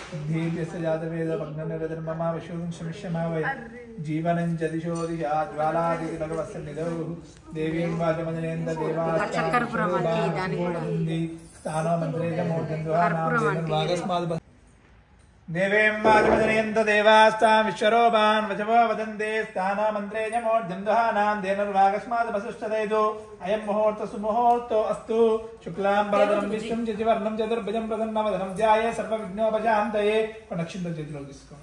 दीप्यस्य जातवेदभग्ननिरधर्ममा विशोधं शमिष्यमा वै जीवनं च दिशो दिशा ज्वालादिति भगवस्य निधौ देवीं वाचमजनेन्द्र देवास्तानमन्त्री स्थानमन्त्रे च मूर्तिन्द्वानां देवीं वाचमजनेन्द्र देवास्तां विश्वरूपान् वचवो वदन्ते स्थानमन्त्रे च मूर्तिन्द्वानां धेनुर्वागस्मादपसृष्टतेजो अयं मुहूर्त सुमुहूर्तो अस्तु शुक्लां वरदं विष्णुं चतुर्वर्णं चतुर्भुजं प्रसन्नवदनं ध्याये सर्वविघ्नोपशान्तये नक्षत्र చేతిలో తీసుకో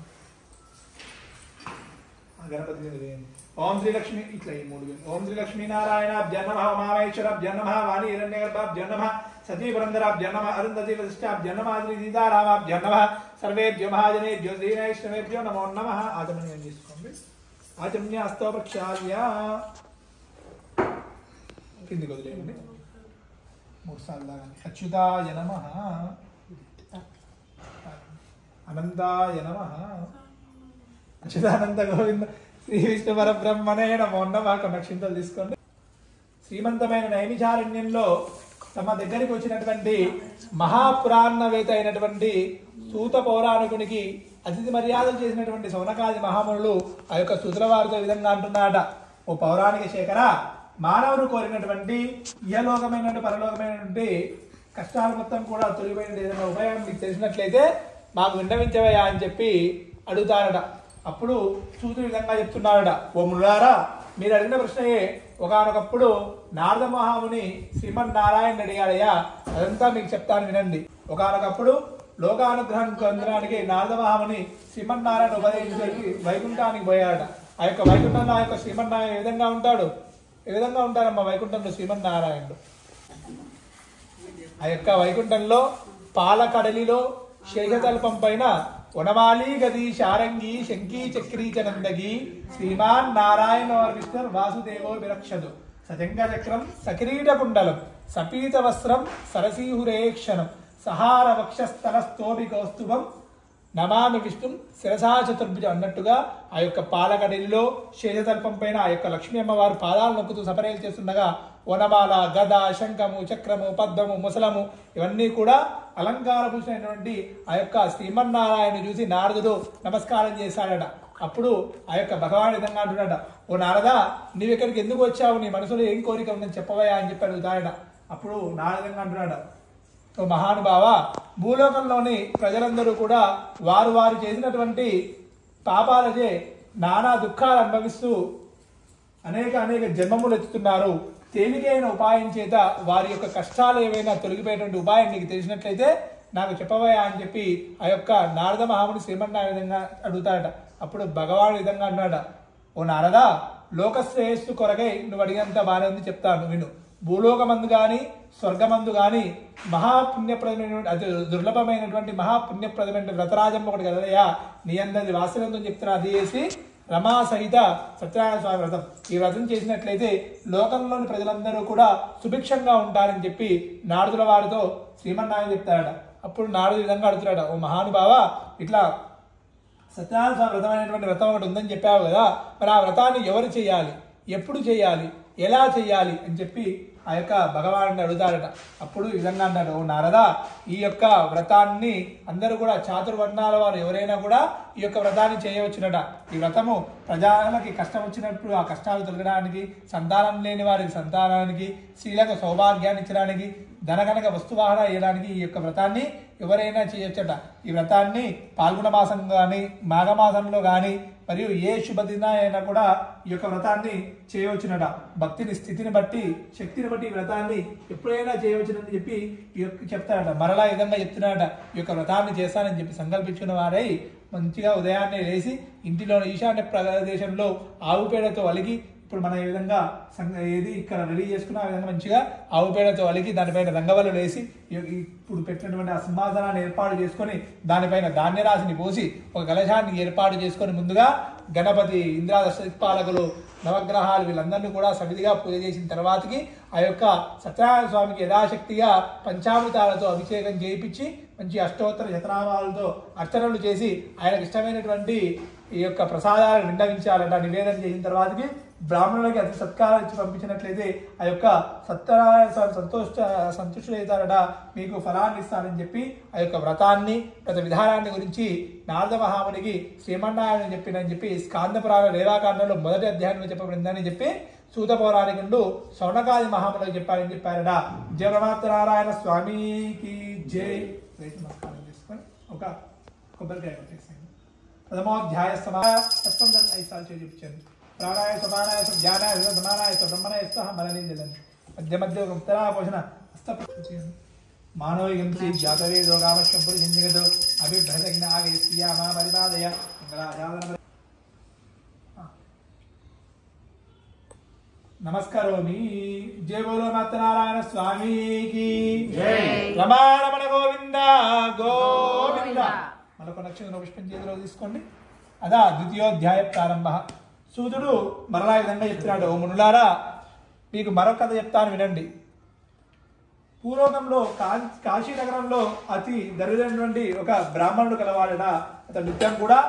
गणपति ओम श्री लक्ष्मी इట్లా ఈ మూడు ఓం శ్రీ లక్ష్మీ నారాయణాభ్య నమః ఉమామహేశ్వరాభ్య నమః వాణి హిరణ్యగర్భాభ్య నమః సతీ పురంధరాభ్య నమః అరుంధతి వశిష్ఠాభ్య నమః శ్రీ సీతారామాభ్య నమః సర్వేభ్యో మహాజనేభ్యో శ్రీనైష్ణవేభ్యో నమో నమః ఆచమన్యం చేసుకోండి ఆచమన్య హస్తో ప్రక్షాళ్య కిందికి వదిలేయండి మూడు సార్లు లాగండి అచ్యుతాయ నమః అనంతాయ నమః అచ్యుతానంద గోవింద శ్రీ విష్ణు పరబ్రహ్మణే నమో నమః నక్షత్రాలు తీసుకోండి శ్రీమంతమైన నైమిషారణ్యంలో తమ దగ్గరికి వచ్చినటువంటి మహాపురాణవేత్త అయినటువంటి సూత పౌరాణికునికి అతిథి మర్యాదలు చేసినటువంటి సౌనకాది మహామునులు ఆ యొక్క సూతుల వారితో విధంగా అంటున్నాడ ఓ పౌరాణిక శేఖర మానవుడు కోరినటువంటి ఇహలోకమైనటువంటి పరలోకమైనటువంటి కష్టాలు మొత్తం కూడా తొలిపోయిన ఏదైనా ఉపాయం మీకు తెలిసినట్లయితే మాకు విన్నవించవయ్యా అని చెప్పి అడుగుతారట అప్పుడు సూతుడు విధంగా చెప్తున్నాడట ఓ మునులారా మీరు అడిగిన ప్రశ్నయే ఒకానొకప్పుడు నారద మహాముని శ్రీమన్నారాయణ అడిగాడయ్యా అదంతా మీకు చెప్తాను వినండి ఒకానొకప్పుడు లోకానుగ్రహం పొందడానికి నారద మహాముని శ్రీమన్నారాయణ ఉపదేశించడానికి వైకుంఠానికి పోయాడట ఆ యొక్క వైకుంఠంలో ఆ యొక్క శ్రీమన్నారాయణ ఏ విధంగా ఉంటాడు ఏ విధంగా ఉంటారమ్మా వైకుంఠంలో శ్రీమన్నారాయణుడు ఆ యొక్క వైకుంఠంలో పాలకడలిలో శేషతల్పం పైన వనమాలి గది శారంగి శంకీ చక్రీ చనందగి శ్రీమాన్ నారాయణ విష్ణు వాసుదేవో విరక్షదు సజంగ చక్రం సకిరీట కుండలం సపీత వస్త్రం సరసీహురేక్షణం సహార వక్షస్థలస్తోభి కౌస్తుభం నమామి విష్ణు శిరసా చతుర్భుజం అన్నట్టుగా ఆ యొక్క పాలకడిలో శేషతల్పం పైన ఆ యొక్క లక్ష్మీ అమ్మవారు పాదాలు నొక్కుతూ సపరేలు చేస్తుండగా వనమాల గద శంఖము చక్రము పద్మము ముసలము ఇవన్నీ కూడా అలంకారభూషణమైనటువంటి ఆ యొక్క శ్రీమన్నారాయణ చూసి నారదుడు నమస్కారం చేశాడట అప్పుడు ఆ యొక్క భగవాన్ విధంగా అంటున్నాడ ఓ నారదా నీవు ఇక్కడికి ఎందుకు వచ్చావు నీ మనసులో ఏం కోరిక ఉందని చెప్పవయా అని చెప్పి అడుగుతాడట అప్పుడు నారదంగా అంటున్నాడు ఓ మహానుభావ భూలోకంలోని ప్రజలందరూ కూడా వారు వారు చేసినటువంటి పాపాలచే నానా దుఃఖాలు అనుభవిస్తూ అనేక జన్మములు ఎత్తుతున్నారు తేలికైన ఉపాయం చేత వారి యొక్క కష్టాలు ఏవైనా తొలగిపోయేటువంటి ఉపాయం నీకు తెలిసినట్లయితే నాకు చెప్పవయా అని చెప్పి ఆ యొక్క నారద మహాముని శ్రీమన్నారాయణ విధంగా అడుగుతాడట అప్పుడు భగవాన్ విధంగా అన్నాడ ఓ నారదా లోకశ్రేయస్సు కొరకై నువ్వు అడిగినంత బాగానే ఉంది చెప్తాను విను భూలోకమందు కానీ స్వర్గమందు కానీ మహాపుణ్యప్రదమైనటువంటి అతి దుర్లభమైనటువంటి మహాపుణ్యప్రదమైన వ్రతరాజం ఒకటి కదలయ్యా నీ అందరి వాస్తవంతో చెప్తున్నా అది చేసి రమా సహిత సత్యనారాయణ స్వామి వ్రతం ఈ వ్రతం చేసినట్లయితే లోకంలోని ప్రజలందరూ కూడా సుభిక్షంగా ఉంటారని చెప్పి నారదుల వారితో శ్రీమన్నారాయణ చెప్తాడట అప్పుడు నారదు విధంగా అడుగుతాడట ఓ మహానుభావ ఇట్లా సత్యనారాయణ స్వామి వ్రతం అనేటువంటి వ్రతం ఒకటి ఉందని చెప్పావు కదా మరి ఆ వ్రతాన్ని ఎవరు చేయాలి ఎప్పుడు చేయాలి ఎలా చేయాలి అని చెప్పి ఆ యొక్క భగవాన్ని అడుగుతాడట అప్పుడు ఈ విధంగా అంటాడు ఓ నారదా ఈ యొక్క వ్రతాన్ని అందరూ కూడా చాతుర్వర్ణాల వారు ఎవరైనా కూడా ఈ యొక్క వ్రతాన్ని చేయవచ్చునట ఈ వ్రతము ప్రజలకి కష్టం వచ్చినప్పుడు ఆ కష్టాలు తొలగడానికి సంతానం లేని వారికి సంతానానికి స్త్రీలకు సౌభాగ్యాన్ని ఇచ్చడానికి ధనకనక వస్తువాహన వేయడానికి ఈ యొక్క వ్రతాన్ని ఎవరైనా చేయొచ్చట ఈ వ్రతాన్ని పాల్గొన మాసం కానీ మాఘమాసంలో కానీ మరియు ఏ శుభదిన అయినా కూడా ఈ యొక్క వ్రతాన్ని చేయవచ్చునట భక్తిని స్థితిని బట్టి శక్తిని బట్టి ఈ వ్రతాన్ని ఎప్పుడైనా చేయవచ్చునని చెప్పి ఈ యొక్క చెప్తాడట మరలా విధంగా చెప్తున్నాడట ఈ యొక్క వ్రతాన్ని చేస్తానని చెప్పి సంకల్పించుకున్న వారై మంచిగా ఉదయాన్నే లేచి ఇంటిలోని ఈశాన్య ప్రదేశంలో ఆవు పేడతో అలిగి ఇప్పుడు మనం ఈ విధంగా ఏది ఇక్కడ రెడీ చేసుకున్న ఆ విధంగా మంచిగా ఆవు పేడతో అలిగి దానిపైన రంగవల్లు వేసి ఇప్పుడు పెట్టినటువంటి ఆ సింహాసనాన్ని ఏర్పాటు చేసుకొని దానిపైన ధాన్యరాశిని పోసి ఒక కలశాన్ని ఏర్పాటు చేసుకొని ముందుగా గణపతి ఇంద్రాదశపాలకులు నవగ్రహాలు వీళ్ళందరినీ కూడా సమితిగా పూజ చేసిన తర్వాతకి ఆ యొక్క సత్యనారాయణ స్వామికి యథాశక్తిగా పంచామృతాలతో అభిషేకం చేయించి మంచి అష్టోత్తర శతనామాలతో అర్చనలు చేసి ఆయనకు ఇష్టమైనటువంటి ఈ యొక్క ప్రసాదాలను విన్నవించాలంట నివేదన చేసిన తర్వాతకి బ్రాహ్మణులకి అతి సత్కారం ఇచ్చి పంపించినట్లయితే ఆ యొక్క సత్యనారాయణ స్వామి సంతుష్టుడైతారట, మీకు ఫలాన్ని ఇస్తానని చెప్పి ఆ యొక్క వ్రతాన్ని వ్రత విధానాన్ని గురించి నారద మహామునికి శ్రీమన్నారాయణ చెప్పినని చెప్పి స్కాంద పురాణ రేవాకాండంలో మొదటి అధ్యాయంలో చెప్పబడిందని చెప్పి సూత పౌరాణికుడు సౌనకాది మహాములకు చెప్పారని చెప్పారట. జయ నారాయణ స్వామికి జై. నమస్కారం చేసుకొని ఒక కొబ్బరికాయ కొట్టేసాను. ప్రథమోధ్యాయ సమాన 5 సార్లు చూపించాను. ప్రాణాయ సమానాయ జ్ఞానాయ సమానాయ బ్రహ్మణాయ సహ మరణించదండి. మధ్య మధ్య ఉత్తరా పోషణ హస్తప్రతి మానవీయం శ్రీ జాతవే రోగామశ్వంపురి జింజగదో అభిభ్రతజ్ఞ ఆగే శ్రీయామా పరిపాదయ నమస్కారోమి. జయ బోలో నారాయణ స్వామికి రమారమణ గోవింద గోవింద. మరొక నక్షత్రం పుష్పం చేతిలో తీసుకోండి. అదా ద్వితీయోధ్యాయ ప్రారంభ. సూతుడు మరలా విధంగా చెప్తున్నాడు, ఓ మునులారా మీకు మరొక కథ చెప్తాను వినండి. పూర్వకంలో కాశీ నగరంలో అతి దరిద్రైనటువంటి ఒక బ్రాహ్మణుడు కలవాడట. అతడు నిత్యం కూడా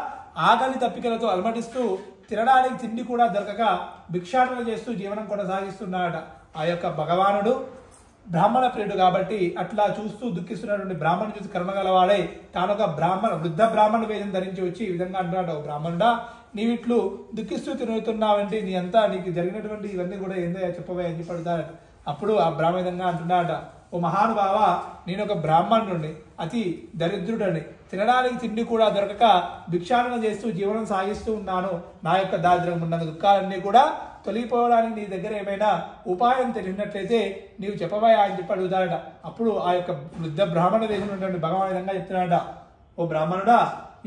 ఆకలి తప్పికలతో అలమటిస్తూ తినడానికి తిండి కూడా దొరకక భిక్షాటన చేస్తూ జీవనం కొనసాగిస్తున్నాడట. ఆ యొక్క భగవానుడు బ్రాహ్మణ ప్రియుడు కాబట్టి అట్లా చూస్తూ దుఃఖిస్తున్నటువంటి బ్రాహ్మణుడు చూసి కరుణగలవాడై తానొక వృద్ధ బ్రాహ్మణ వేదం ధరించి వచ్చి ఈ విధంగా అంటున్నాడు, బ్రాహ్మణుడా నీవిట్లు దుఃఖిస్తూ తిరుగుతున్నావంటే నీ అంతా నీకు జరిగినటువంటి ఇవన్నీ కూడా ఏందో చెప్పవే అని పడతాడట. అప్పుడు ఆ బ్రాహ్మణ విధంగా అంటున్నాడట, ఓ మహానుభావ నేను ఒక బ్రాహ్మణుడిని, అతి దరిద్రుడని, తినడానికి తిండి కూడా దొరకక భిక్షాటన చేస్తూ జీవనం సాగిస్తూ ఉన్నాను. నా యొక్క దారిద్ర్యం ఉన్న దుఃఖాలన్నీ కూడా తొలగిపోవడానికి నీ దగ్గర ఏమైనా ఉపాయం తెలిసినట్లయితే నీవు చెప్పవయా అని చెప్పి అడుగుతాడట. అప్పుడు ఆ యొక్క వృద్ధ బ్రాహ్మణ వేదం ఉన్నటువంటి భగవాన్ విధంగా చెప్తున్నాడట, ఓ బ్రాహ్మణుడా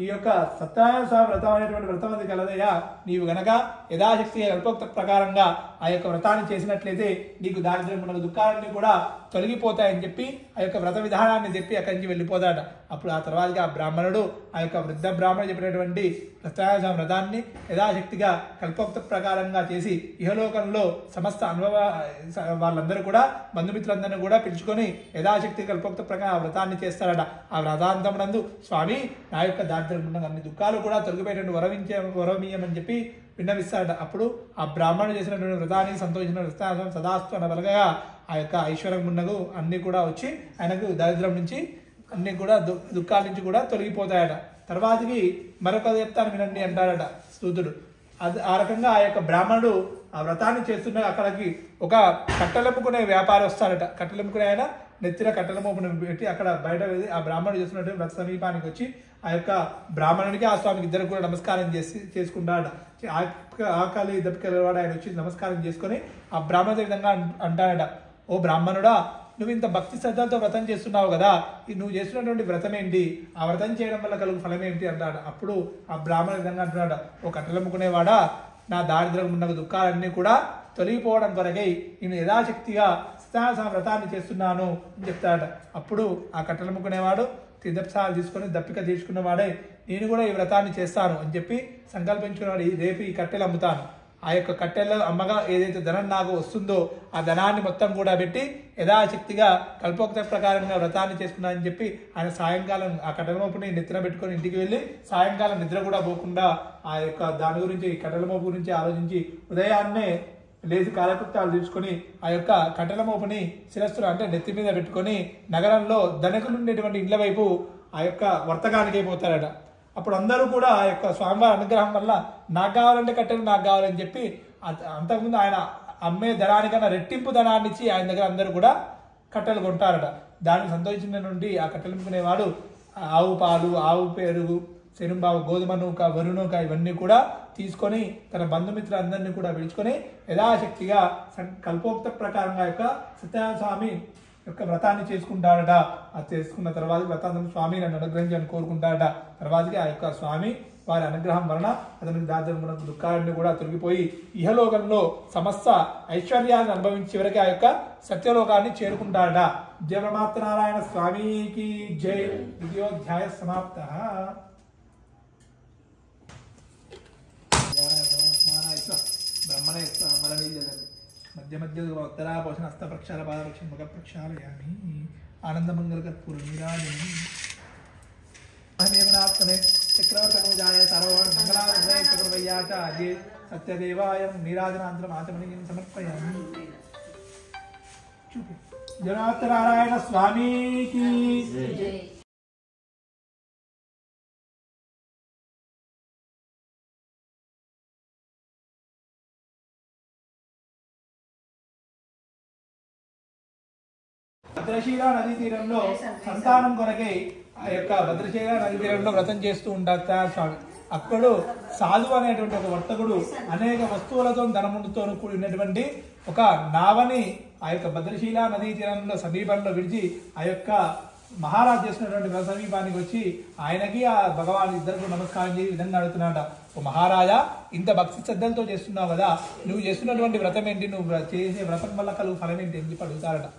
ఈ యొక్క సత్యనారాయణ స్వామి వ్రతం అనేటువంటి వ్రతం అది కలదయ్యా. నీవు గనక యథాశక్తి కల్పోక్త ప్రకారంగా ఆ యొక్క వ్రతాన్ని చేసినట్లయితే నీకు దారిద్ర్యం ఉన్న దుఃఖాలన్నీ కూడా తొలగిపోతాయని చెప్పి ఆ యొక్క వ్రత విధానాన్ని చెప్పి అక్కడి నుంచి వెళ్ళిపోతాడట. అప్పుడు ఆ తర్వాతగా ఆ బ్రాహ్మణుడు ఆ యొక్క వృద్ధ బ్రాహ్మణుడు చెప్పినటువంటి సత్యనారాయణ స్వామి వ్రతాన్ని యథాశక్తిగా కల్పోక్త ప్రకారంగా చేసి ఇహలోకంలో సమస్త వాళ్ళందరూ కూడా బంధుమిత్రులందరినీ కూడా పిలుచుకొని యథాశక్తి కల్పోక్త ప్రకారం ఆ వ్రతాన్ని చేస్తాడట. ఆ వ్రతాంతమునందు స్వామి నా యొక్క దారిద్ర్యం అన్ని దుఃఖాలు కూడా తొలగిపోయేటువంటి వరమీయమని చెప్పి విన్నవిస్తాడట. అప్పుడు ఆ బ్రాహ్మణుడు చేసినటువంటి వ్రతానికి సంతోషించిన సదాస్తు అన్న బలగా ఆ యొక్క ఐశ్వర్యం ఉన్నగు అన్ని కూడా వచ్చి ఆయనకు దారిద్ర్యం నుంచి అన్ని కూడా దుఃఖాల నుంచి కూడా తొలగిపోతాయట. తర్వాతకి మరొక చెప్తాను వినండి అంటాడట సూతుడు. అది ఆ రకంగా ఆ యొక్క బ్రాహ్మణుడు ఆ వ్రతాన్ని చేస్తున్న అక్కడికి ఒక కట్టెలమ్ముకునే వ్యాపారి వస్తాడట. కట్టెలమ్ముకునే ఆయన నెత్తిన కట్టెలమోపును పెట్టి అక్కడ బయట ఆ బ్రాహ్మణుడు చేస్తున్నట్టు వ్రత సమీపానికి వచ్చి ఆ యొక్క బ్రాహ్మణుడికి ఆ స్వామికి ఇద్దరు కూడా నమస్కారం చేసుకుంటాడట. ఆకలి దప్పికలవాడు ఆయన వచ్చి నమస్కారం చేసుకొని ఆ బ్రాహ్మణుడి విధంగా అంటాడట, ఓ బ్రాహ్మణుడా నువ్వు ఇంత భక్తి శ్రద్ధలతో వ్రతం చేస్తున్నావు కదా, నువ్వు చేస్తున్నటువంటి వ్రతం ఏంటి, ఆ వ్రతం చేయడం వల్ల కలుగు ఫలం ఏంటి అంటాడు. అప్పుడు ఆ బ్రాహ్మణ విధంగా అంటున్నాడు, ఓ కట్టెలమ్ముకునేవాడా నా దారిద్ర్యం ఉన్న దుఃఖాలన్నీ కూడా తొలగిపోవడం కొరకై నేను యథాశక్తిగా సత్యనారాయణ వ్రతాన్ని చేస్తున్నాను అని చెప్తాడట. అప్పుడు ఆ కట్టెలమ్ముకునేవాడు తీర్థప్రసాదాలు తీసుకొని దప్పిక తీసుకున్నవాడే నేను కూడా ఈ వ్రతాన్ని చేస్తాను అని చెప్పి సంకల్పించుకున్నవాడు, రేపు ఈ కట్టెలు అమ్ముతాను, ఆ యొక్క కట్టెల్లో అమ్మగా ఏదైతే ధనం నాకు వస్తుందో ఆ ధనాన్ని మొత్తం కూడా పెట్టి యథాశక్తిగా కల్పోక్త ప్రకారంగా వ్రతాన్ని చేసుకున్నానని చెప్పి ఆయన సాయంకాలం ఆ కట్టెల మోపుని నెత్తిన పెట్టుకొని ఇంటికి వెళ్ళి సాయంకాలం నిద్ర కూడా పోకుండా ఆ యొక్క దాని గురించి కట్టెల మోపు గురించి ఆలోచించి ఉదయాన్నే లేచి కాలకృత్యాలు తీసుకొని ఆ యొక్క కట్టెల మోపుని శిరస్సులో అంటే నెత్తి మీద పెట్టుకొని నగరంలో ధనికులు ఉండేటువంటి ఇండ్ల వైపు ఆ యొక్క వర్తకానికి అయిపోతారట. అప్పుడు అందరూ కూడా ఆ యొక్క స్వామివారి అనుగ్రహం వల్ల నాకు కావాలంటే కట్టెలు నాకు కావాలని చెప్పి అంతకుముందు ఆయన అమ్మే ధనానికన్నా రెట్టింపు ధనాన్ని ఇచ్చి ఆయన దగ్గర అందరూ కూడా కట్టెలు కొంటారట. దానికి సంతోషించినటువంటి ఆ కట్టెలు అమ్ముకునేవాడు ఆవు పాలు, ఆవు పెరుగు, శనుబావు, గోధుమ నూక, వరి నూక ఇవన్నీ కూడా తీసుకొని తన బంధుమిత్రులందరినీ కూడా పిలుచుకొని యథాశక్తిగా కల్పోక్త ప్రకారంగా యొక్క సత్యనారాయణ స్వామి యొక్క వ్రతాన్ని చేసుకుంటాడట. అది చేసుకున్న తర్వాత వ్రతాంతం స్వామి నన్ను అనుగ్రహించాలని కోరుకుంటాడట. తర్వాతకి ఆ యొక్క స్వామి వారి అనుగ్రహం వలన అతనికి దారిద్ర్యం దుఃఖాలన్నీ కూడా తొలగిపోయి ఇహలోకంలో సమస్త ఐశ్వర్యాన్ని అనుభవించి చివరికి ఆ యొక్క సత్యలోకాన్ని చేరుకుంటాడట. జయ పరమాత్మ నారాయణ స్వామికి జై. ద్వితీయోధ్యాయ సమాప్త. బ్రహ్మణ మధ్య మధ్య ఉత్తరా పోషణ హస్త ప్రక్షాళ పాదపక్ష ముఖ ప్రక్షాళయామి ఆనందమంగళ కర్పూర నీరాజనం. చక్రవర్తనూజాయ సర్వమంగళాయ చతుర్వయ్యాచార్యే సత్యదేవాయ నీరాజనాంతరం ఆచమనీయం సమర్పయామి. జనార్దనారాయణ స్వామికి భద్రశీల నదీ తీరంలో సంతానం కొరకై ఆ యొక్క భద్రశీల నదీ తీరంలో వ్రతం చేస్తూ ఉంటారు స్వామి. అక్కడు సాధు అనేటువంటి ఒక వర్తకుడు అనేక వస్తువులతో ధనముతో కూడినటువంటి ఒక నావని ఆ యొక్క భద్రశీల నదీ తీరంలో సమీపంలో విడిచి ఆ యొక్క మహారాజు చేసినటువంటి వ్రత సమీపానికి వచ్చి ఆయనకి ఆ భగవాన్ ఇద్దరికి నమస్కారం చేసి విధంగా అడుగుతున్నాడ. ఓ మహారాజా, ఇంత భక్తి శ్రద్ధలతో చేస్తున్నావు కదా, నువ్వు చేస్తున్నటువంటి వ్రతం ఏంటి, నువ్వు చేసే వ్రతం వల్ల కలుగు ఫలం ఏంటి అని చెప్పి అడుగుతారట.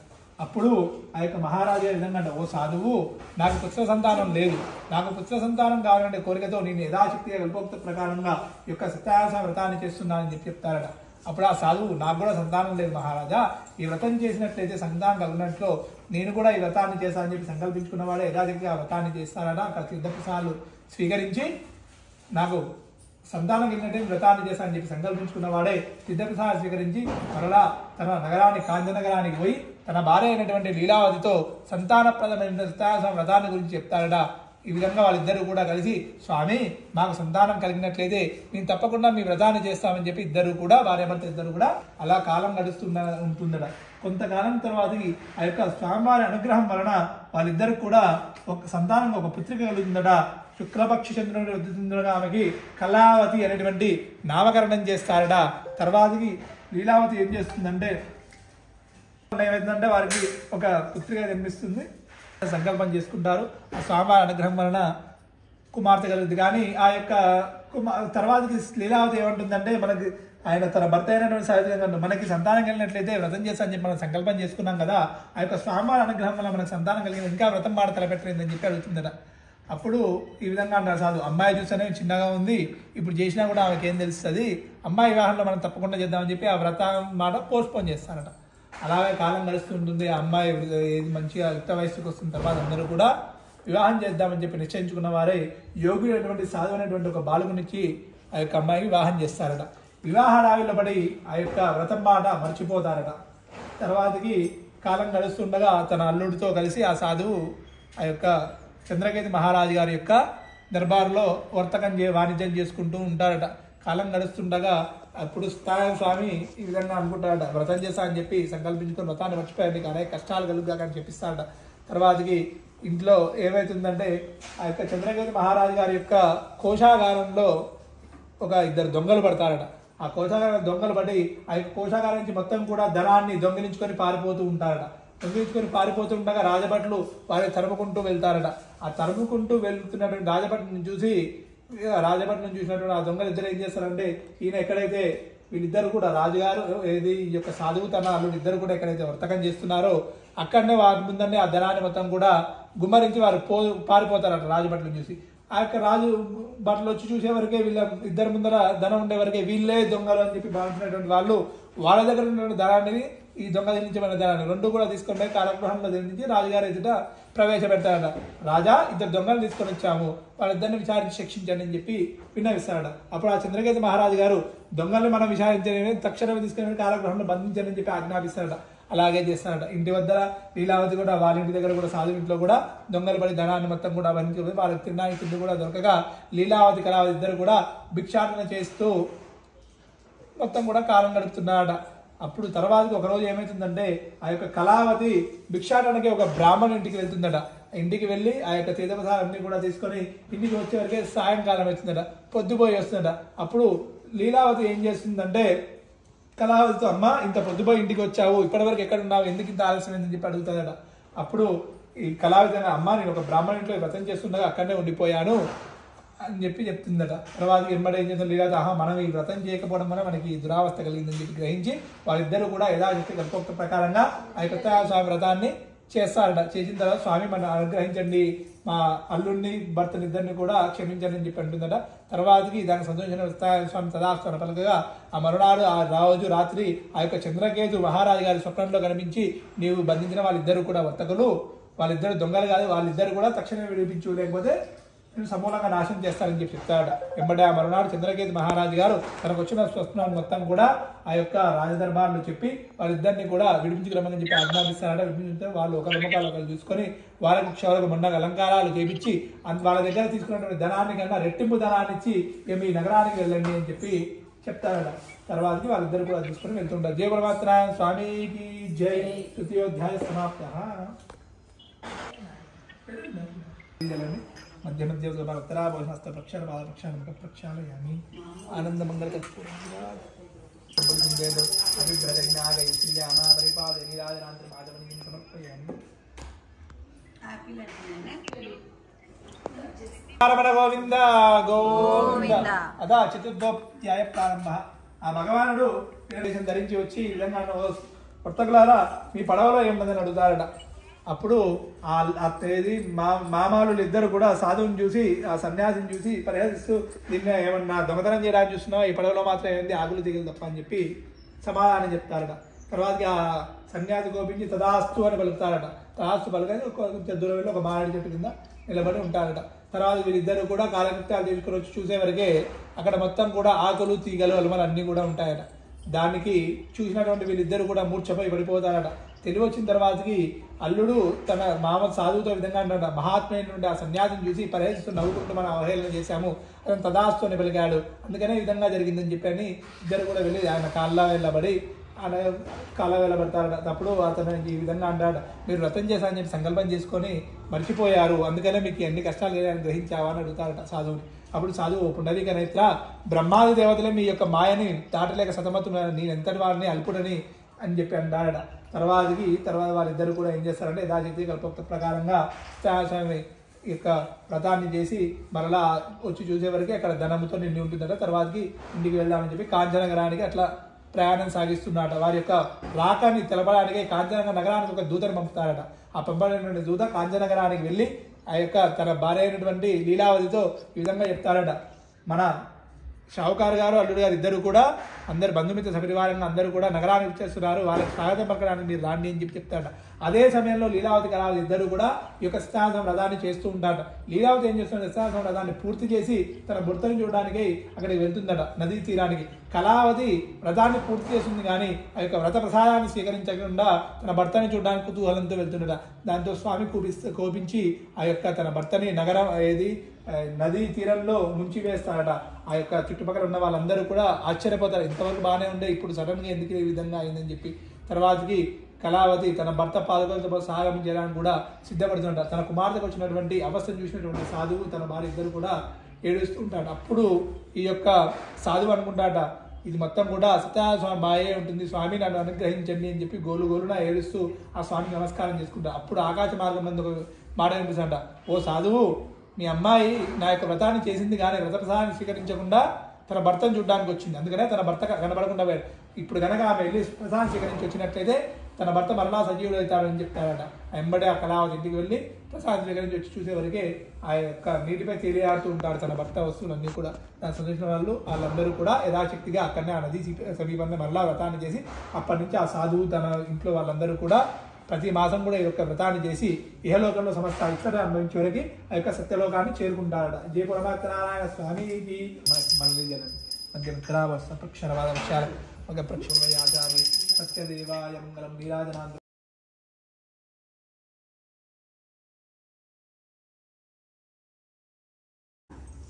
అప్పుడు ఆ యొక్క మహారాజు విధంగా, ఓ సాధువు, నాకు పుత్ర సంతానం లేదు, నాకు పుత్ర సంతానం కావాలంటే కోరికతో నేను యథాశక్తిగా కల్పోక్త ప్రకారంగా ఈ యొక్క సత్యాస వ్రతాన్ని చేస్తున్నానని చెప్పి చెప్తారట. అప్పుడు ఆ సాధువు, నాకు కూడా సంతానం లేదు మహారాజా, ఈ వ్రతం చేసినట్లయితే సంతానం కలిగినట్లు నేను కూడా ఈ వ్రతాన్ని చేస్తానని చెప్పి సంకల్పించుకున్నవాడే యథాశక్తిగా ఆ వ్రతాన్ని చేస్తారట. అక్కడ తీర్థప్రసాదాలు స్వీకరించి నాకు సంతానం కలిగినట్టే వ్రతాన్ని చేస్తానని చెప్పి సంకల్పించుకున్నవాడే తీర్థప్రసాదాలు స్వీకరించి మరలా తన నగరానికి కాంచనగరానికి పోయి తన భార్య అయినటువంటి లీలావతితో సంతానప్రదమైన వ్రతాన్ని గురించి చెప్తారట. ఈ విధంగా వాళ్ళిద్దరూ కూడా కలిసి, స్వామి మాకు సంతానం కలిగినట్లయితే మేము తప్పకుండా మీ వ్రతాన్ని చేస్తామని చెప్పి ఇద్దరు కూడా భార్యాభర్త ఇద్దరు కూడా అలా కాలం ఉంటుందట. కొంతకాలం తర్వాత ఆ యొక్క స్వామివారి అనుగ్రహం వలన వాళ్ళిద్దరు కూడా ఒక సంతానం ఒక పుత్రిక కలుగుతుందట. శుక్లపక్ష చంద్రుడి వృద్ధుతుండగా ఆమెకి కళావతి అనేటువంటి నామకరణం చేస్తారట. తర్వాతకి లీలావతి ఏం చేస్తుందంటే ఏమైందంటే వారికి ఒక పుత్రిక జన్మిస్తుంది, సంకల్పం చేసుకుంటారు. ఆ స్వామివారి అనుగ్రహం వలన కుమార్తె కలుగుతుంది. కానీ ఆ యొక్క తర్వాతకి లీలావతి ఏమంటుందంటే, మనకి ఆయన తన భర్త అయినటువంటి సహితంగా మనకి సంతానం కలిగినట్లయితే వ్రతం చేస్తా అని చెప్పి మనం సంకల్పం చేసుకున్నాం కదా, ఆ యొక్క స్వామివారి అనుగ్రహం వల్ల మనకు సంతానం కలిగిన ఇంకా వ్రతం మాట తలపెట్టలేదని చెప్పి అడుగుతుందట. అప్పుడు ఈ విధంగా అంటారు సాధు, అమ్మాయి చూస్తేనే చిన్నగా ఉంది, ఇప్పుడు చేసినా కూడా ఆమెకి ఏం తెలుస్తుంది, అమ్మాయి వివాహంలో మనం తప్పకుండా చేద్దామని చెప్పి ఆ వ్రతం మాట పోస్ట్పోన్ చేస్తారట. అలాగే కాలం గడుస్తుంటుంది. ఆ అమ్మాయి ఏది మంచిగా యుక్త వయసుకు వస్తున్న తర్వాత అందరూ కూడా వివాహం చేద్దామని చెప్పి నిశ్చయించుకున్న వారే యోగుడు అనేటువంటి సాధు అనేటువంటి ఒక బాలుగునికి ఆ యొక్క అమ్మాయికి వివాహం చేస్తారట. వివాహ రావిలో పడి ఆ యొక్క వ్రతం మాట మర్చిపోతారట. తర్వాతకి కాలం గడుస్తుండగా తన అల్లుడితో కలిసి ఆ సాధువు ఆ యొక్క చంద్రకేతు మహారాజు గారి యొక్క దర్బార్లో వర్తకం వాణిజ్యం చేసుకుంటూ ఉంటారట. కాలం గడుస్తుండగా అప్పుడు స్వామి ఈ విధంగా అనుకుంటారట, వ్రతం చేస్తా అని చెప్పి సంకల్పించుకొని వ్రతాన్ని మర్చిపోయాడు, అనేక కష్టాలు కలుగుగా అని చెప్పిస్తారట. తర్వాతకి ఇంట్లో ఏమవుతుందంటే ఆ యొక్క చంద్రకేతు మహారాజు గారి యొక్క కోశాగారంలో ఒక ఇద్దరు దొంగలు పడతారట. ఆ కోశాగారం దొంగలు పడి ఆ యొక్క కోశాగారం నుంచి మొత్తం కూడా ధనాన్ని దొంగిలించుకొని పారిపోతూ ఉంటారట. దొంగిలించుకొని పారిపోతుండగా రాజభట్లు వారిని తరుముకుంటూ వెళ్తారట. ఆ తరుముకుంటూ వెళ్తున్నటువంటి రాజభట్లను చూసినటువంటి ఆ దొంగలు ఇద్దరు ఏం చేస్తారంటే, ఈయన ఎక్కడైతే వీళ్ళిద్దరు కూడా రాజుగారు ఏది ఈ యొక్క సాధువు తన అల్లుడు ఇద్దరు కూడా ఎక్కడైతే వర్తకం చేస్తున్నారో అక్కడనే వారి ముందనే ఆ ధనాన్ని మొత్తం కూడా గుమ్మరించి వారు పారిపోతారట రాజభట్లను చూసి. ఆ యొక్క రాజు బట్టలు వచ్చి చూసే వరకే వీళ్ళ ఇద్దరు ముందర ధనం ఉండే వరకే వీళ్ళే దొంగలు అని చెప్పి భావించినటువంటి వాళ్ళు వాళ్ళ దగ్గర ఉన్న ధనాన్ని ఈ దొంగ దించబడిన ధనాన్ని రెండు కూడా తీసుకొని కాలగృహంలో దించి రాజుగారి ఎదుట ప్రవేశపెడతారట. రాజా, ఇద్దరు దొంగలు తీసుకొని వచ్చాము, వాళ్ళిద్దరిని విచారించి శిక్షించండి అని చెప్పి విన్నవిస్తారట. అప్పుడు ఆ చంద్రకేతు మహారాజు గారు దొంగల్ని మనం విచారించని తక్షణమే తీసుకుని కాలగృహంలో బంధించని చెప్పి ఆజ్ఞాపిస్తారట. అలాగే చేస్తారట. ఇంటి వద్ద లీలావతి కూడా వాళ్ళ ఇంటి దగ్గర కూడా సాధు ఇంట్లో కూడా దొంగలు పడి ధనాన్ని మొత్తం కూడా బంధించి వాళ్ళకి తినడానికి తిండి కూడా దొరకగా లీలావతి కళావతి ఇద్దరు కూడా భిక్షాటన చేస్తూ మొత్తం కూడా కాలం గడుపుతున్నారట. అప్పుడు తర్వాతకి ఒకరోజు ఏమవుతుందంటే ఆ యొక్క కళావతి భిక్షాటనకి ఒక బ్రాహ్మణ ఇంటికి వెళ్తుందట. ఇంటికి వెళ్ళి ఆ యొక్క తీర్థప్రసాదాన్ని కూడా తీసుకొని ఇంటికి వచ్చే వరకే సాయంకాలం అవుతుందట, పొద్దుపోయి వస్తుందట. అప్పుడు లీలావతి ఏం చేస్తుందంటే కళావతితో, అమ్మ ఇంత పొద్దుపోయి ఇంటికి వచ్చావు, ఇప్పటివరకు ఎక్కడ ఉన్నావు, ఎందుకు ఇంత ఆలస్యం ఏందని చెప్పి అడుగుతుందట. అప్పుడు ఈ కళావతి, అమ్మ నేను ఒక బ్రాహ్మణ ఇంట్లో వ్రతం చేస్తుండగా అక్కడనే ఉండిపోయాను అని చెప్పి చెప్తుందట. తర్వాత ఇమ్మడి ఏం చేస్తారు లీలావతి, మనం ఈ వ్రతం చేయకపోవడం వల్ల మనకి దురావస్థ కలిగిందని చెప్పి గ్రహించి వాళ్ళిద్దరూ కూడా యథాశక్తి కల్పోక్త ప్రకారంగా ఆ యొక్క స్వామి వ్రతాన్ని చేస్తారట. చేసిన తర్వాత స్వామి మనం అనుగ్రహించండి, మా అల్లుడిని భర్తని ఇద్దరిని కూడా క్షమించండి అని చెప్పి అంటుందట. తర్వాతకి దానికి సంతోషంగా స్వామి తదాస్తు పలకగా ఆ మరునాడు ఆ రోజు రాత్రి ఆ యొక్క చంద్రకేతు మహారాజు గారి స్వప్నంలో కనిపించి, నీవు బంధించిన వాళ్ళిద్దరూ కూడా వర్తకులు, వాళ్ళిద్దరు దొంగలు కాదు, వాళ్ళిద్దరు కూడా తక్షణమే విడిపించు, లేకపోతే నేను సమూలంగా నాశనం చేస్తానని చెప్పి చెప్తాడు. వెంబడే ఆ మరునాడు చంద్రకేతు మహారాజు గారు తనకు వచ్చిన స్వప్నాన్ని మొత్తం కూడా ఆ యొక్క రాజదర్బార్లు చెప్పి వాళ్ళిద్దరిని కూడా విడిపించుకురమ్మని చెప్పి ఆజ్ఞాపిస్తారట. విడిపించుకుంటే వాళ్ళు ఒకరి ముఖాలు ఒకరు చూసుకొని వాళ్ళకి క్షౌరకు మొండగా అలంకారాలు చేపించి వాళ్ళ దగ్గర తీసుకున్నటువంటి ధనాన్ని కన్నా రెట్టింపు ధనాన్ని ఇచ్చి మీ నగరానికి వెళ్ళండి అని చెప్పి చెప్తారట. తర్వాతకి వాళ్ళిద్దరు కూడా తీసుకొని వెళ్తుంటారు. జయ పరమాత్మ స్వామికి జై. తృతీయోధ్యాయ సమాప్త. మధ్య మధ్య ఉత్తరాభోజనస్త ప్రక్షాళ పాదప్రక్షాళ ముఖ ప్రక్షాళయామి. ఆనందమంగళ గోవింద గోవింద. అదా చతుర్థోధ్యాయ ప్రారంభ. ఆ భగవానుడు వేషం ధరించి వచ్చి ఈ విధంగా వర్తకులారా మీ పడవలో ఏముందని అడుగుతారట. అప్పుడు మామాలు ఇద్దరు కూడా సాధువుని చూసి ఆ సన్యాసిని చూసి పరిహసిస్తూ దీన్ని ఏమన్నా దొంగతనం చేయడానికి చూస్తున్నావు, ఈ పడవలో మాత్రం ఏంది ఆకులు దిగలు తప్ప అని చెప్పి సమాధానం చెప్తారట. తర్వాతకి ఆ సన్యాసి కోపించి తదాస్తు అని పలుకుతారట. తదాస్తు పలుకని కొంచెం దూరంలో ఒక మామిడి చెట్టు కింద నిలబడి ఉంటారట. తర్వాత వీళ్ళిద్దరు కూడా కాలకృత్యాలు తీసుకొని వచ్చి చూసేవరకే అక్కడ మొత్తం కూడా ఆకులు తీగలు అలుమలు అన్నీ కూడా ఉంటాయట. దానికి చూసినటువంటి వీళ్ళిద్దరు కూడా మూర్ఛపోయి పడిపోతారట. తెలివి వచ్చిన తర్వాతకి అల్లుడు తన మామ సాధువుతో విధంగా అంటాడ, మహాత్మైనటువంటి ఆ సన్యాసిని చూసి పరిహసిస్తూ నవ్వుకుంటూ మనం అవహేళన చేశాము, అతను తదాస్తు అని పలికాడు, అందుకనే ఈ విధంగా జరిగిందని చెప్పని ఇద్దరు కూడా వెళ్ళి ఆయన కాళ్ళ వెళ్ళబడి కాళ్ళ వెళ్ళబడతారట. అప్పుడు అతను ఈ విధంగా అంటాడు, మీరు వ్రతం చేశారని చెప్పి సంకల్పం చేసుకొని మర్చిపోయారు, అందుకనే మీకు ఎన్ని కష్టాలు లేదని గ్రహించావా అని అడుగుతారట సాధువుని. అప్పుడు సాధువు పుండరీక నేత్ర, బ్రహ్మాది దేవతలే మీ యొక్క మాయని దాటలేక సతమతున్నారు, నేను ఎంతటి వారిని అల్పుడని అని చెప్పి అంటారట. తర్వాత వాళ్ళిద్దరు కూడా ఏం చేస్తారంటే యథాశక్తి కల్పోక్త ప్రకారంగా స్వామి యొక్క వ్రతాన్ని చేసి మరలా వచ్చి చూసేవరకు అక్కడ ధనముతో నిండి ఉంటుందట. తర్వాతకి ఇంటికి వెళ్దామని చెప్పి కాంచనగరానికి అట్లా ప్రయాణం సాగిస్తున్నారట. వారి యొక్క రాకాన్ని తెలపడానికి కాంచనగర నగరానికి ఒక దూతను పంపుతారట. ఆ పంపబడినటువంటి దూత కాంచనగరానికి వెళ్ళి ఆ యొక్క తన భార్య అయినటువంటి లీలావతితో ఈ విధంగా చెప్తారట, మన షావుకారు గారు అల్లుడు గారు ఇద్దరు కూడా అందరు బంధుమిత్ర సపరివారంగా అందరూ కూడా నగరానికి వచ్చేస్తున్నారు, వాళ్ళకి స్వాగతం పలకడానికి మీరు రాండి అని చెప్పి చెప్తాడ. అదే సమయంలో లీలావతి కళావతి ఇద్దరు కూడా ఈ యొక్క సత్యాసం రథాన్ని చేస్తూ ఉంటారట. లీలావతి ఏం చేస్తుంటే సత్యాసం రథాన్ని పూర్తి చేసి తన భర్తను చూడడానికి అక్కడికి వెళ్తుందట నదీ తీరానికి. కళావతి వ్రతాన్ని పూర్తి చేస్తుంది కానీ ఆ యొక్క వ్రత ప్రసాదాన్ని స్వీకరించకుండా తన భర్తని చూడడానికి కుతూహలంతో వెళ్తుండట. దాంతో స్వామి కోపించి ఆ యొక్క తన భర్తని నగరం నదీ తీరంలో ముంచి వేస్తారట. ఆ యొక్క చుట్టుపక్కల ఉన్న వాళ్ళందరూ కూడా ఆశ్చర్యపోతారు, ఇంతవరకు బాగానే ఉండే ఇప్పుడు సడన్ గా ఎందుకు ఈ విధంగా అయిందని చెప్పి. తర్వాతకి కళావతి తన భర్త పాదకులతో సహాయం చేయడానికి కూడా సిద్ధపడుతుంటారు. తన కుమార్తెకు వచ్చినటువంటి అవస్థను చూసినటువంటి సాధువు తన భార్య ఇద్దరు కూడా ఏడుస్తూ ఉంటాడు. అప్పుడు ఈ యొక్క సాధువు అనుకుంటాట, ఇది మొత్తం కూడా సత్యస్వామి బాయే ఉంటుంది, స్వామి నన్ను అనుగ్రహించండి అని చెప్పి గోలున ఏడుస్తూ ఆ స్వామికి నమస్కారం చేసుకుంటా. అప్పుడు ఆకాశ మార్గం నందు ఒక మాట వినిపిస్తుంట, ఓ సాధువు, మీ అమ్మాయి నా యొక్క వ్రతాన్ని చేసింది కానీ వ్రత ప్రసాదాన్ని స్వీకరించకుండా తన భర్తను చూడడానికి వచ్చింది, అందుకనే తన భర్త కనబడకుండా పోయాడు. ఇప్పుడు కనుక ఆమె వెళ్ళి ప్రసాదం స్వీకరించి వచ్చినట్లయితే తన భర్త మరలా సజీవుడు అవుతాడని చెప్తాడట. వెంబడే ఆ కళావతి ఇంటికి వెళ్ళి ప్రసాదం స్వీకరించి వచ్చి చూసేవరకే ఆ యొక్క నీటిపై తేలియాడుతూ ఉంటాడు తన భర్త వస్తువులన్నీ కూడా. దాన్ని సందర్శించిన వాళ్ళందరూ కూడా యథాశక్తిగా అక్కడనే ఆ నదీ సమీపంలో మరలా వ్రతాన్ని చేసి అప్పటి నుంచి ఆ సాధువు తన ఇంట్లో వాళ్ళందరూ కూడా ప్రతి మాసం కూడా ఈ యొక్క వ్రతాన్ని చేసి ఇహలోకంలో సమస్త ఇతర అనుభవించే వరకు ఆ యొక్క సత్యలోకాన్ని చేరుకుంటారట. జయ పరమాత్మనారాయణ స్వామికి మళ్ళీ మధ్య మిత్రావక్షరవాద విషయాల ఒక ప్రక్షాచారి సత్యదేవాయ మంగళం నీరాజనాంత.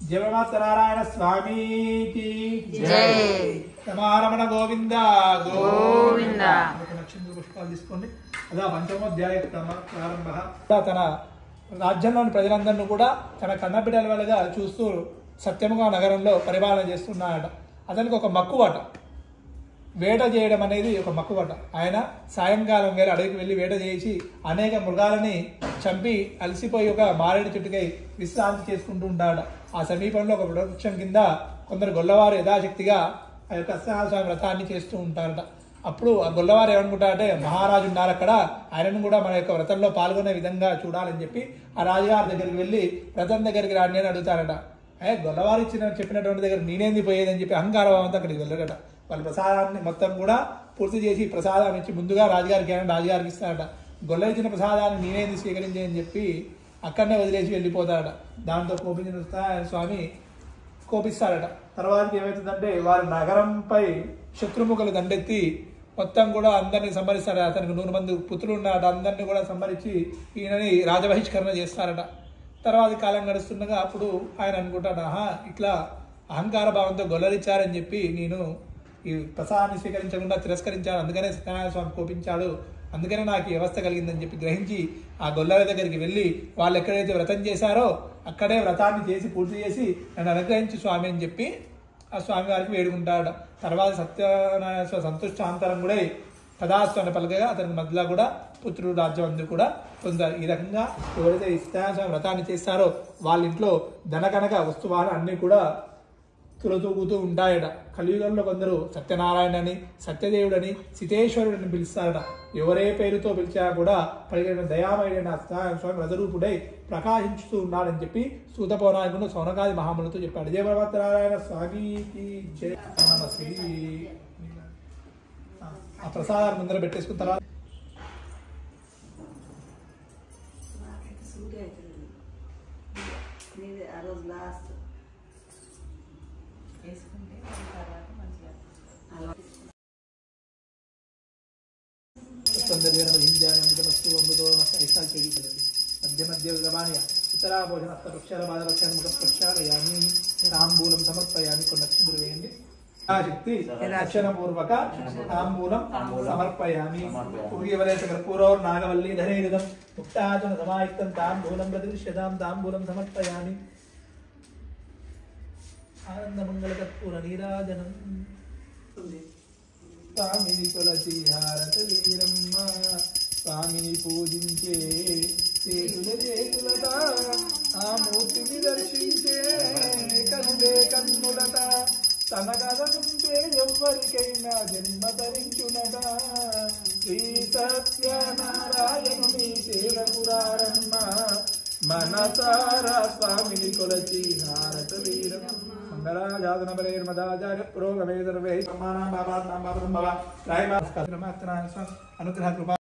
జయ పరమాత్మనారాయణ స్వామికి రమణ గోవింద గోవింద. నక్షత్ర పుష్పాలు తీసుకోండి. అదా పంచమోధ్యాయ ప్రారంభ. తన రాజ్యంలోని ప్రజలందరినీ కూడా తన కన్నబిడ్డల వల్లగా చూస్తూ సత్యముగా నగరంలో పరిపాలన చేస్తున్నాడట. అతనికి ఒక మక్కువట, వేట చేయడం అనేది ఒక మక్కువట. ఆయన సాయంకాలం వేళ అడవికి వెళ్ళి వేట చేసి అనేక మృగాలని చంపి అలసిపోయి ఒక మారేడు చెట్టుకై విశ్రాంతి చేసుకుంటూ ఉంటాడు. ఆ సమీపంలో ఒక వృక్షం కింద కొందరు గొల్లవారు యథాశక్తిగా ఆ యొక్క సత్యనారాయణ వ్రతాన్ని చేస్తూ ఉంటారట. అప్పుడు ఆ గొల్లవారు ఏమనుకుంటారంటే, మహారాజు ఉన్నారు అక్కడ, ఆయనను కూడా మన యొక్క వ్రతంలో పాల్గొనే విధంగా చూడాలని చెప్పి ఆ రాజుగారి దగ్గరికి వెళ్ళి వ్రతం దగ్గరికి రాండి అని అడుగుతారట. గొల్లవారు చెప్పినటువంటి దగ్గర నేనేంది పోయేదని చెప్పి అహంకారం అంతా అక్కడికి వెళ్ళారట. వాళ్ళ ప్రసాదాన్ని మొత్తం కూడా పూర్తి చేసి ప్రసాదం ఇచ్చి ముందుగా రాజుగారికి రాజుగారికి ఇస్తారట. గొల్ల ఇచ్చిన ప్రసాదాన్ని నేనేంది స్వీకరించేయని చెప్పి అక్కడనే వదిలేసి వెళ్ళిపోతాడట. దాంతో కోపించిన స్వామి కోపిస్తాడట. తర్వాత ఏమవుతుందంటే వారి నగరంపై శత్రుముఖులు దండెత్తి మొత్తం కూడా అందరినీ సంహరిస్తారట. అతనికి 100 మంది పుత్రులు ఉన్నారట. అందరినీ కూడా సంహరించి ఈయనని రాజబహిష్కరణ చేస్తారట. తర్వాత కాలం గడుస్తుండగా అప్పుడు ఆయన అనుకుంటాడు, ఇట్లా అహంకార భావంతో గొల్లరిచ్చారని చెప్పి నేను ఈ ప్రసాదాన్ని స్వీకరించకుండా తిరస్కరించాడు, అందుకనే సత్యనారాయణ స్వామి కోపించాడు, అందుకనే నాకు ఈ వ్యవస్థ కలిగిందని చెప్పి గ్రహించి ఆ గొల్లల దగ్గరికి వెళ్ళి వాళ్ళు ఎక్కడైతే వ్రతం చేశారో అక్కడే వ్రతాన్ని చేసి పూర్తి చేసి నన్ను అనుగ్రహించి స్వామి అని చెప్పి ఆ స్వామి వారికి వేడుకుంటాడు. తర్వాత సత్యనారాయణ స్వామి సంతుష్టాంతరం కూడా తదాస్తు అని పలకగా అతనికి మధ్యలో కూడా పుత్రుడు రాజ్యం అందరూ కూడా పొందారు. ఈ రకంగా ఎవరైతే సత్యనారాయణ స్వామి వ్రతాన్ని చేస్తారో వాళ్ళ ఇంట్లో ధనకనక వస్తువాహన అన్నీ కూడా తులతూగుతూ ఉంటాయట. కలియుగంలో కొందరు సత్యనారాయణని, సత్యదేవుడని, సితేశ్వరుడని పిలుస్తారట. ఎవరే పేరుతో పిలిచా కూడా పలికిన దయామయుడైన సత్యనారాయణ స్వామి రథరూపుడై ప్రకాశించుతూ ఉన్నాడని చెప్పి సూత పౌరాణికుడు సౌనకాది మహాములతో చెప్పాడు. జయ భగవత్నారాయణ స్వామికి జయ. ఆ ప్రసాదాన్ని ముందర పెట్టేసుకున్న తర్వాత మధ్య మధ్య గమానియ ఇతరాభోజన అస్తపక్షాల బాధపక్షాన్ని ముఖపక్షాలయాన్ని తాంబూలం సమర్పయాన్ని కొన్ని నక్షత్రం వేయండి. శక్తి రక్షణపూర్వక తాంబూలం సమర్పయామి. పూర్వలేశకర్పూరౌర్ నాగవల్లి ధనేరిదం ముక్తాచన సమాయుక్తం తాంబూలం ప్రతిష్యతాం తాంబూలం సమర్పయామి. ఆనందమంగళకర్పూర నీరాజనం. స్వామిని తులసి హారతలీరమ్మ, స్వామిని పూజించే చేతుల చేతులత, ఆ మూర్తిని దర్శించే కన్నులే కన్నులత, తన కథ వింటే ఎవ్వరికైనా జన్మ తరించునట. శ్రీ సత్యనారాయణుని సేవకురారమ్మ, మనసారా స్వామిని కొలచి హారతలీరమ్మ. మంగళాజాతన పరేర్మదాచార్య పురోగమే సర్వే సమానాం బాబానాం బాబం భవ రాయమాస్కరమాత్రాన అనుగ్రహ కృపా